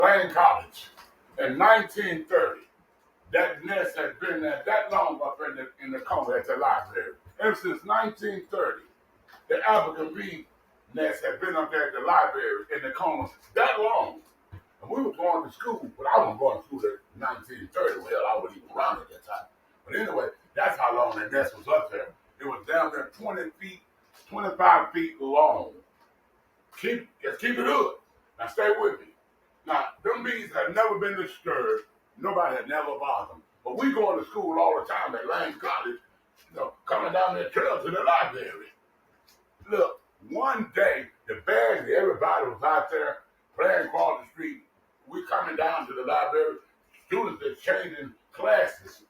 Lane College in 1930. That nest had been there that long up in the corner at the library. Ever since 1930, the African bee nest had been up there at the library in the corner that long. And we were going to school, but I wasn't going to school at 1930. Well, I wasn't even around at that time. But anyway, that's how long that nest was up there. It was down there 20 feet, 25 feet long. Just keep it up. Now stay with me. Now, them bees had never been disturbed. Nobody had never bothered them. But we going to school all the time at Lane College, coming down that trail to the library. Look, one day, the band, everybody was out there playing across the street. We coming down to the library. Students are changing classes.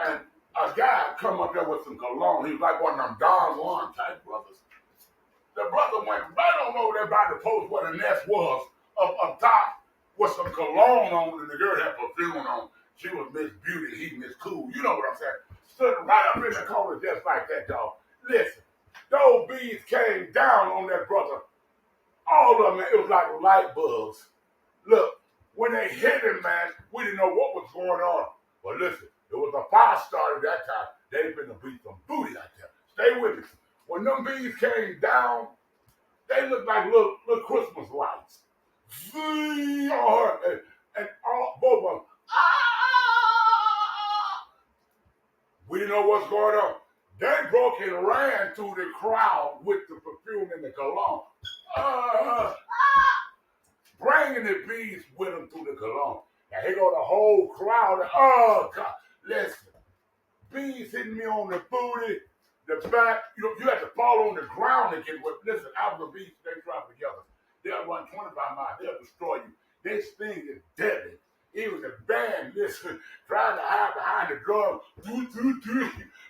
And a guy come up there with some cologne. He was like one of them Don Juan type brothers. The brother went right on over there by the post where the nest was, up top, with some cologne on, and the girl had perfume on. She was Miss Beauty, he Miss Cool. You know what I'm saying? Stood right up in the corner just like that, dog. Listen, those bees came down on that brother. All of them, it was like light bulbs. Look, when they hit him, man, we didn't know what was going on. But listen, it was a fire starter that time. They been to beat some booty out there. Stay with me. When them bees came down, they looked like little Christmas lights. And all, both of them. We didn't know what's going on. They broke and ran through the crowd with the perfume and the cologne. Bringing the bees with them through the cologne. Now here go the whole crowd. Oh, God. Listen. Bees hitting me on the booty, the back. You have to fall on the ground to get with. Listen, African bees, they travel together. They'll run 25 miles. They'll destroy you. Their sting is deadly. Even the band, listen, trying to hide behind the drum.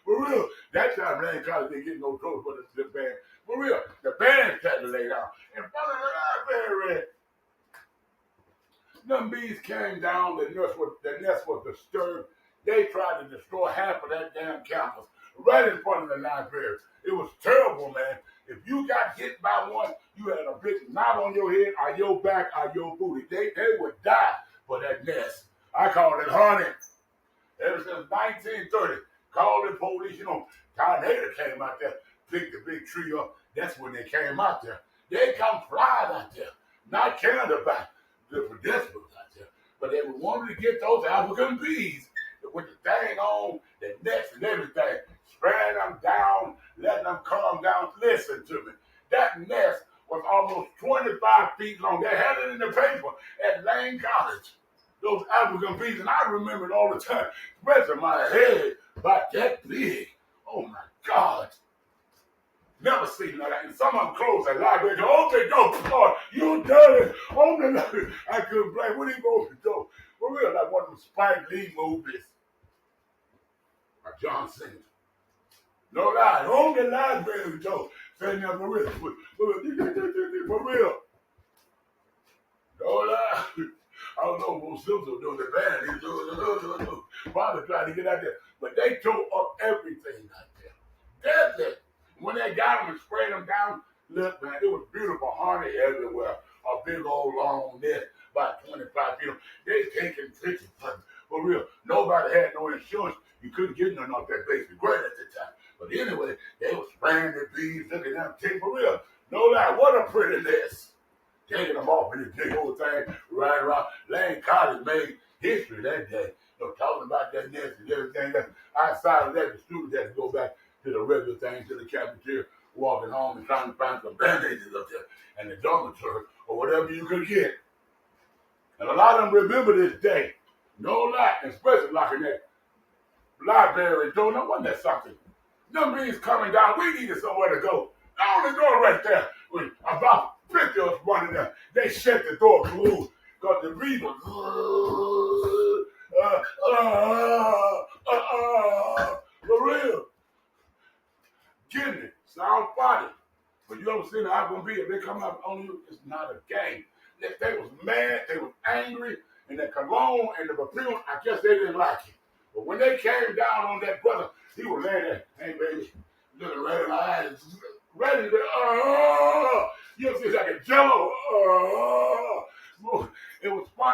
For real. That time, Lane College didn't get no trouble for the band. For real. The band had to lay down. In front of the library. Them bees came down. The nest was disturbed. They tried to destroy half of that damn campus right in front of the library. It was terrible, man. If you got hit by one, you had a big knot on your head, or your back, or your booty. They would die for that nest. I call it honey. Ever since 1930, called the police. Tornado came out there, picked the big tree up. That's when they came out there. They come flying out there, not caring about the pedestrians out there, but they wanted to get those African bees with the thing on, the nets and everything, spraying them down, letting them calm down. Listen to me. That nest was almost 25 feet long. They had it in the paper at Lane College. Those African bees, and I remember it all the time. Especially my head about that big. Oh my God. Never seen that. And some of them closed that library. Okay, go, Lord, you done it. On the library. I couldn't blame. Where he go to go? For real, like one of them Spike Lee movies. Or John Cena. No lie. On the library, Joe. Saying that for real. For real. No lie. I don't know what Simpson doing the band. He's doing probably trying to get out there. But they tore up everything out there. Deadly. When they got them and sprayed them down, look, man, it was beautiful honey everywhere. A big old long nest, about 25 feet. They taking pictures for real. Nobody had no insurance. You couldn't get none off that basic grade at the time. But anyway, they was spraying the bees, looking at them, for real. No lie, what a pretty nest. Taking them off in this big old thing, right around. Lane College made history that day. Talking about that nest and everything. Outside of that, the students had to go back to the regular thing, to the cafeteria, walking home and trying to find some bandages up there and the dormitory or whatever you could get. And a lot of them remember this day. No lie, especially like in that library door. Now, wasn't that something? Them bees coming down, we needed somewhere to go. The only door right there, with about 50 of us running there, they shut the door closed because the bees were for real. Getting it. Sound funny. But you ever seen the African bee, if they come up on you, it's not a game. If they was mad, they was angry, and the cologne and the perfume, I guess they didn't like it. But when they came down on that brother, he was laying there, hey baby, looking right in my eyes, ready to, you ever see like a jello, it was funny.